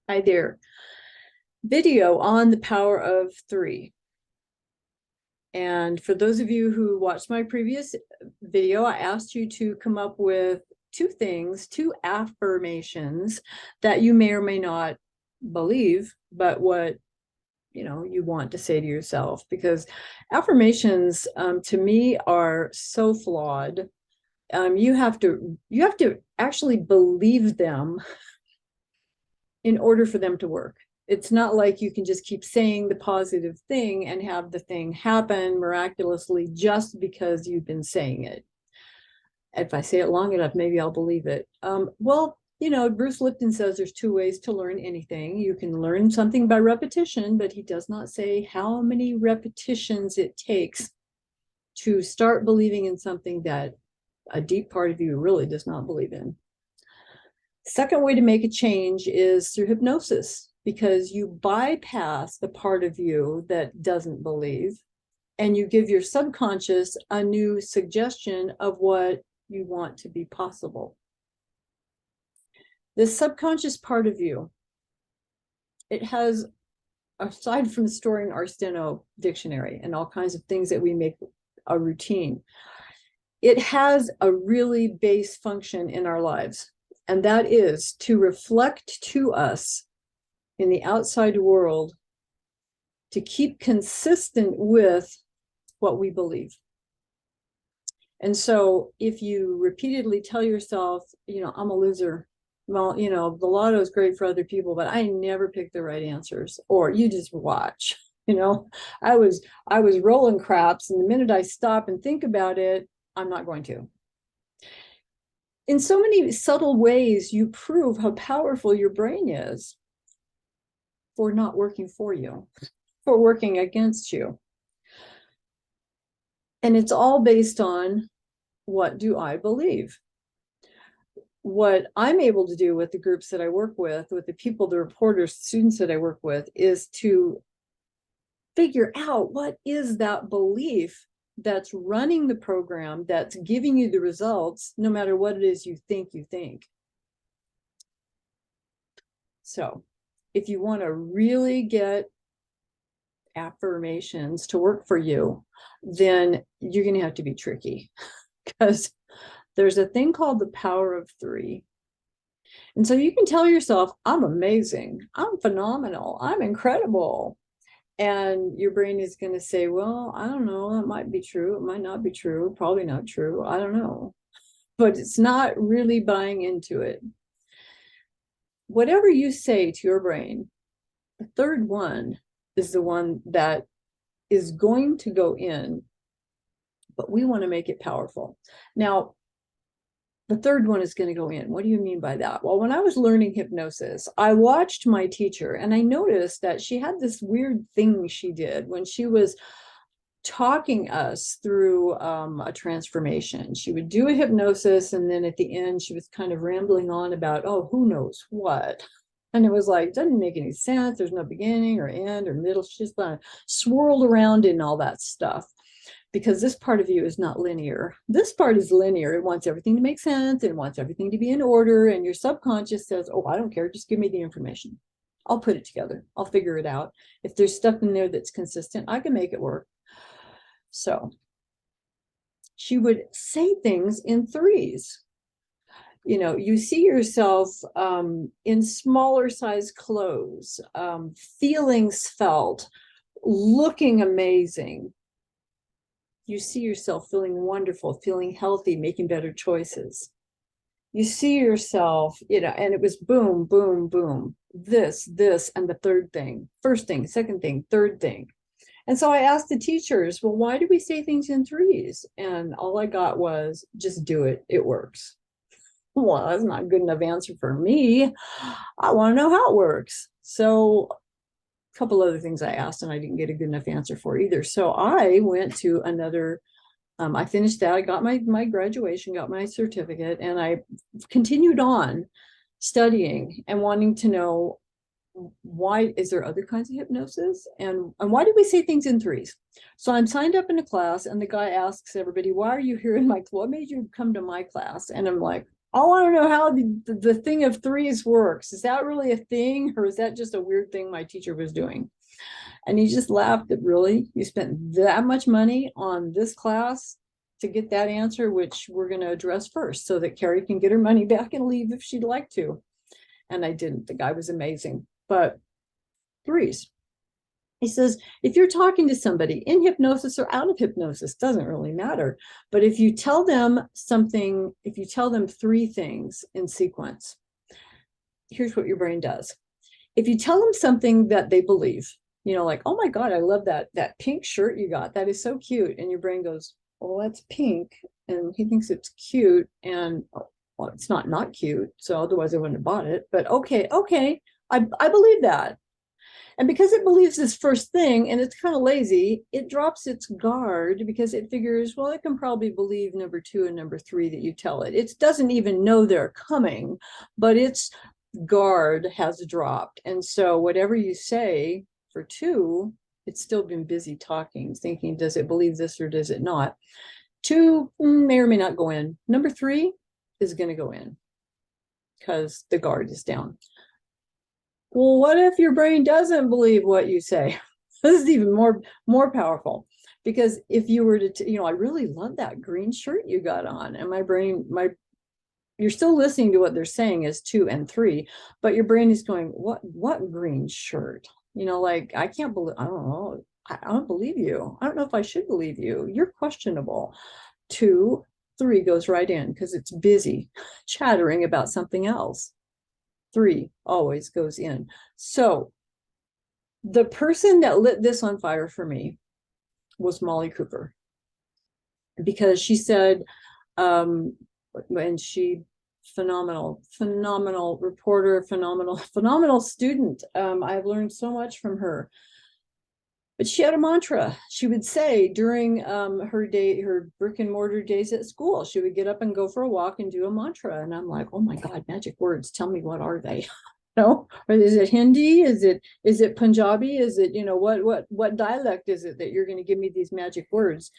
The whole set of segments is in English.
Hi there. Video on the power of three. And for those of you who watched my previous video, I asked you to come up with two things, two affirmations that you may or may not believe, but what you want to say to yourself, because affirmations to me are so flawed. You have to actually believe them in order for them to work. It's not like you can just keep saying the positive thing and have the thing happen miraculously just because you've been saying it. If I say it long enough, maybe I'll believe it. Bruce Lipton says there's two ways to learn anything. You can learn something by repetition, but he does not say how many repetitions it takes to start believing in something that a deep part of you really does not believe in. Second way to make a change is through hypnosis, because you bypass the part of you that doesn't believe and you give your subconscious a new suggestion of what you want to be possible. This subconscious part of you, it has, aside from storing our steno dictionary and all kinds of things that we make a routine, it has a really base function in our lives. And that is to reflect to us in the outside world, to keep consistent with what we believe. And so if you repeatedly tell yourself, I'm a loser, well, the lotto is great for other people, but I never pick the right answers, or you just watch, I was rolling craps, and the minute I stop and think about it, I'm not going to. In so many subtle ways, you prove how powerful your brain is for not working for you, for working against you. And it's all based on, what do I believe? What I'm able to do with the groups that I work with the people, the reporters, students that I work with, is to figure out what is that belief that's running the program, that's giving you the results, no matter what it is you think. So if you want to really get affirmations to work for you, then you're going to have to be tricky, because there's a thing called the power of three. And so you can tell yourself, I'm amazing, I'm phenomenal, I'm incredible. And your brain is going to say, well, I don't know, that might be true, it might not be true, probably not true, I don't know. But it's not really buying into it. Whatever you say to your brain, the third one is the one that is going to go in, but we want to make it powerful. Now, the third one is going to go in. What do you mean by that? Well, when I was learning hypnosis, I watched my teacher, and I noticed that she had this weird thing she did when she was talking us through a transformation. She would do a hypnosis, and then at the end, she was kind of rambling on about, oh, who knows what. And it was like, doesn't make any sense. There's no beginning or end or middle. She just kind of swirled around in all that stuff, because this part of you is not linear. This part is linear. It wants everything to make sense. It wants everything to be in order. And your subconscious says, oh, I don't care. Just give me the information. I'll put it together. I'll figure it out. If there's stuff in there that's consistent, I can make it work. So she would say things in threes. You see yourself in smaller size clothes, feelings felt, looking amazing. You see yourself feeling wonderful, feeling healthy, making better choices. You see yourself, and it was boom, boom, boom, this, and the third thing, first thing, second thing, third thing. And so I asked the teachers, well, why do we say things in threes? And all I got was, just do it. It works. Well, that's not a good enough answer for me. I want to know how it works. So a couple other things I asked, and I didn't get a good enough answer for either. So I went to another, I finished that. I got my graduation, got my certificate, and I continued on studying and wanting to know, why is there other kinds of hypnosis, and why do we say things in threes? So I'm signed up in a class, and the guy asks everybody, why are you here in my class? What made you come to my class? And I'm like, I want to know how the thing of threes works. Is that really a thing, or is that just a weird thing my teacher was doing? And he just laughed at, really? You spent that much money on this class to get that answer, which we're going to address first so that Carrie can get her money back and leave if she'd like to. And I didn't. The guy was amazing. But threes. He says, if you're talking to somebody in hypnosis or out of hypnosis, doesn't really matter. But if you tell them something, if you tell them three things in sequence, here's what your brain does. If you tell them something that they believe, like, oh my God, I love that pink shirt you got. That is so cute. And your brain goes, well, that's pink. And he thinks it's cute. And well, it's not cute. So otherwise I wouldn't have bought it. But okay, I believe that. And because it believes this first thing and it's kind of lazy, it drops its guard because it figures, well, it can probably believe number two and number three that you tell it. It doesn't even know they're coming, but its guard has dropped. And so whatever you say for two, it's still been busy talking, thinking, does it believe this or does it not? Two may or may not go in. Number three is going to go in because the guard is down. Well, what if your brain doesn't believe what you say? This is even more powerful, because if you were to, I really love that green shirt you got on, and my brain, you're still listening to what they're saying as two and three, but your brain is going, what green shirt? Like, I can't believe, I don't know. I don't believe you. I don't know if I should believe you. You're questionable. Two, three goes right in because it's busy chattering about something else. Three always goes in. So the person that lit this on fire for me was Molly Cooper, because she said, and she, phenomenal reporter, phenomenal student. I've learned so much from her. But she had a mantra she would say during her brick and mortar days at school. She would get up and go for a walk and do a mantra. And I'm like, oh my God, magic words. Tell me, what are they? Or is it Hindi? Is it Punjabi? Is it, what dialect is it that you're going to give me these magic words?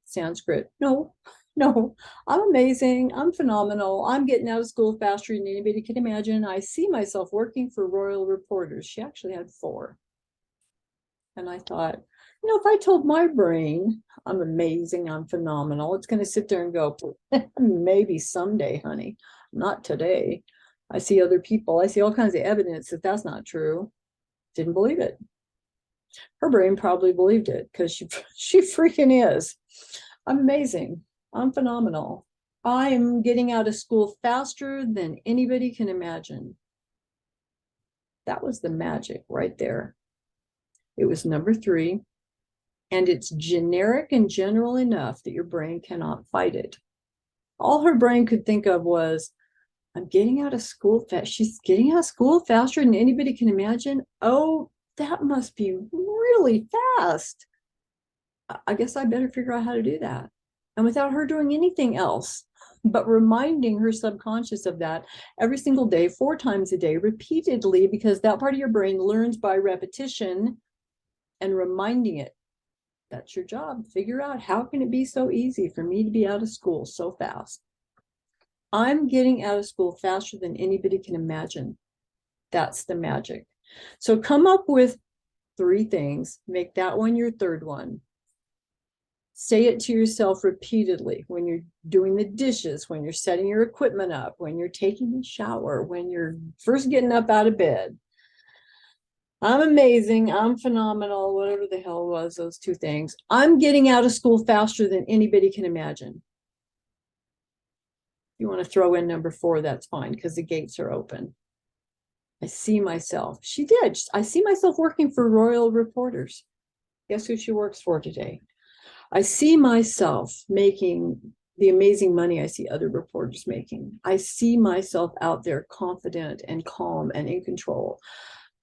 Sanskrit? No, I'm amazing. I'm phenomenal. I'm getting out of school faster than anybody can imagine. I see myself working for Royal Reporters. She actually had 4. And I thought, if I told my brain I'm amazing, I'm phenomenal, it's going to sit there and go, maybe someday, honey, not today. I see other people, I see all kinds of evidence that that's not true. Didn't believe it. Her brain probably believed it because she freaking is. I'm amazing. I'm phenomenal. I'm getting out of school faster than anybody can imagine. That was the magic right there. It was number 3, and it's generic and general enough that your brain cannot fight it. All her brain could think of was, I'm getting out of school fast. She's getting out of school faster than anybody can imagine. Oh, that must be really fast. I guess I better figure out how to do that. And without her doing anything else, but reminding her subconscious of that every single day, 4 times a day, repeatedly, because that part of your brain learns by repetition, and reminding it. That's your job. Figure out, how can it be so easy for me to be out of school so fast? I'm getting out of school faster than anybody can imagine. That's the magic. So come up with 3 things. Make that one your third one. Say it to yourself repeatedly when you're doing the dishes, when you're setting your equipment up, when you're taking a shower, when you're first getting up out of bed. I'm amazing. I'm phenomenal. Whatever the hell was those 2 things. I'm getting out of school faster than anybody can imagine. If you want to throw in number 4, that's fine, because the gates are open. I see myself. She did. I see myself working for Royal Reporters. Guess who she works for today? I see myself making the amazing money I see other reporters making. I see myself out there confident and calm and in control.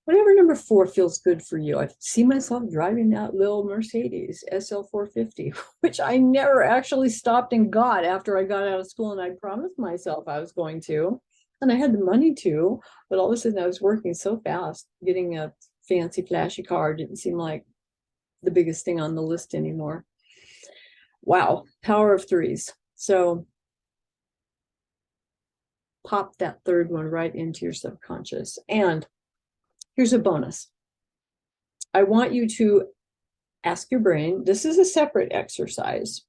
Whatever number 4 feels good for you. I see myself driving that little Mercedes SL450, which I never actually stopped and got after I got out of school, and I promised myself I was going to, and I had the money to, but all of a sudden I was working so fast. Getting a fancy flashy car didn't seem like the biggest thing on the list anymore. Wow, power of 3s. So pop that third one right into your subconscious. And here's a bonus. I want you to ask your brain, this is a separate exercise.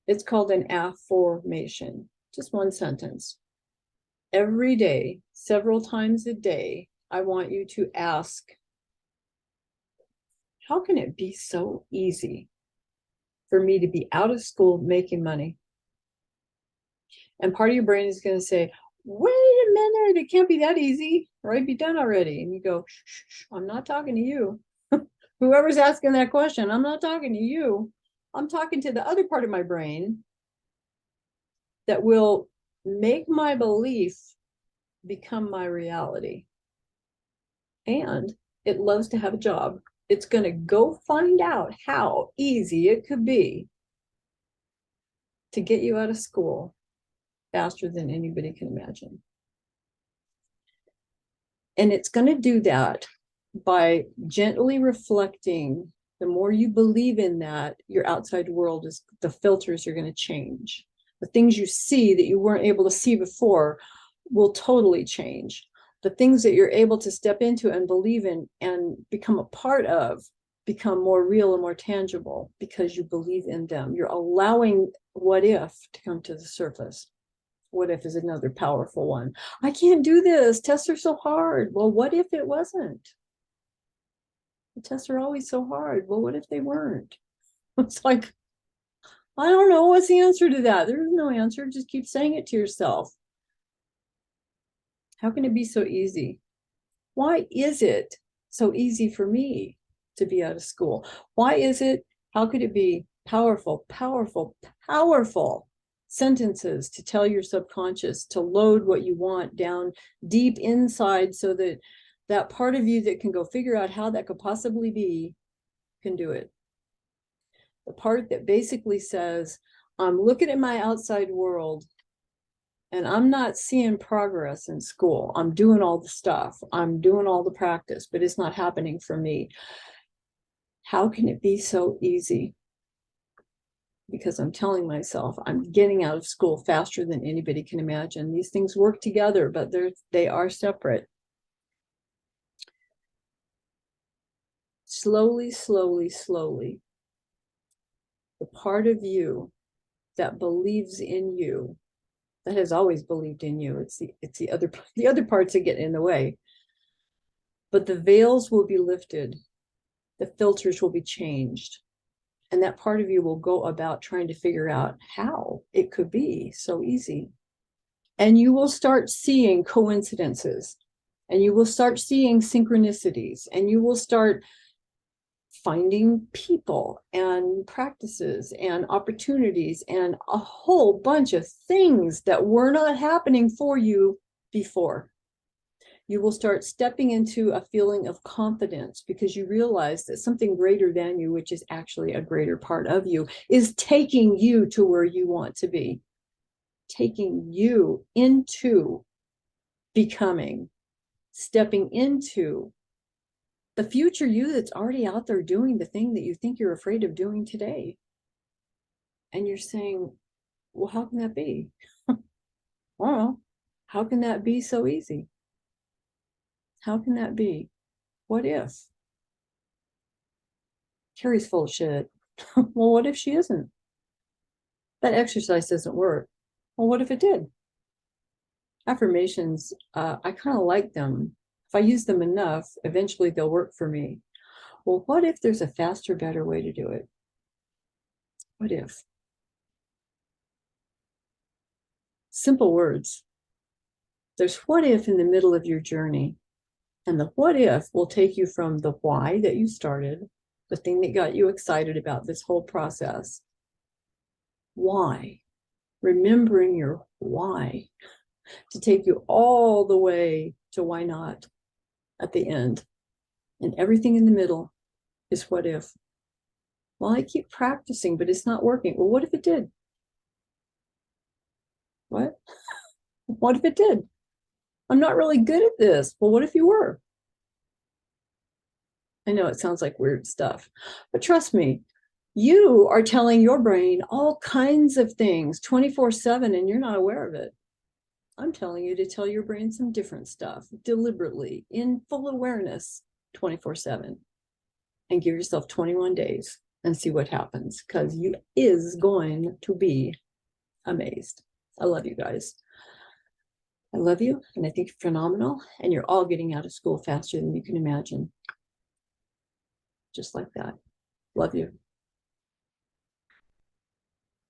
It's called an affirmation, just one sentence. Every day, several times a day, I want you to ask, how can it be so easy for me to be out of school making money? And part of your brain is going to say, wait a minute, it can't be that easy, or I'd be done already. And you go, shh, I'm not talking to you. Whoever's asking that question, I'm not talking to you. I'm talking to the other part of my brain that will make my belief become my reality. And it loves to have a job. It's going to go find out how easy it could be to get you out of school faster than anybody can imagine. And it's going to do that by gently reflecting. The more you believe in that, your outside world is, the filters are going to change. The things you see that you weren't able to see before will totally change. The things that you're able to step into and believe in and become a part of become more real and more tangible because you believe in them. You're allowing what if to come to the surface. What if is another powerful one. I can't do this. Tests are so hard. Well, what if it wasn't? The tests are always so hard. Well, what if they weren't? It's like, I don't know. What's the answer to that? There is no answer. Just keep saying it to yourself. How can it be so easy? Why is it so easy for me to be out of school? Why is it? How could it be powerful, powerful, powerful sentences to tell your subconscious to load what you want down deep inside so that that part of you that can go figure out how that could possibly be can do it. The part that basically says, I'm looking at my outside world and I'm not seeing progress in school. I'm doing all the stuff. I'm doing all the practice, but it's not happening for me. How can it be so easy? Because I'm telling myself I'm getting out of school faster than anybody can imagine. These things work together, but they are separate. Slowly, slowly, slowly, the part of you that believes in you, that has always believed in you, it's the other parts that get in the way. But the veils will be lifted, the filters will be changed, and that part of you will go about trying to figure out how it could be so easy. And you will start seeing coincidences, and you will start seeing synchronicities, and you will start finding people and practices and opportunities and a whole bunch of things that were not happening for you before. You will start stepping into a feeling of confidence because you realize that something greater than you, which is actually a greater part of you, is taking you to where you want to be, taking you into becoming, stepping into the future you that's already out there doing the thing that you think you're afraid of doing today. And you're saying, well, how can that be? Well, how can that be so easy? How can that be? What if? Carrie's full of shit. Well, what if she isn't? That exercise doesn't work. Well, what if it did? Affirmations, I kind of like them. If I use them enough, eventually they'll work for me. Well, what if there's a faster, better way to do it? What if? Simple words. There's what if in the middle of your journey. And the what if will take you from the why that you started, the thing that got you excited about this whole process. Why? Remembering your why to take you all the way to why not at the end. And everything in the middle is what if. Well, I keep practicing, but it's not working. Well, what if it did? What? What if it did? I'm not really good at this. Well, what if you were? I know it sounds like weird stuff, but trust me, you are telling your brain all kinds of things 24/7 and you're not aware of it. I'm telling you to tell your brain some different stuff deliberately in full awareness 24/7 and give yourself 21 days and see what happens, because you is going to be amazed. I love you guys. I love you, and I think you're phenomenal, and you're all getting out of school faster than you can imagine. Just like that. Love you.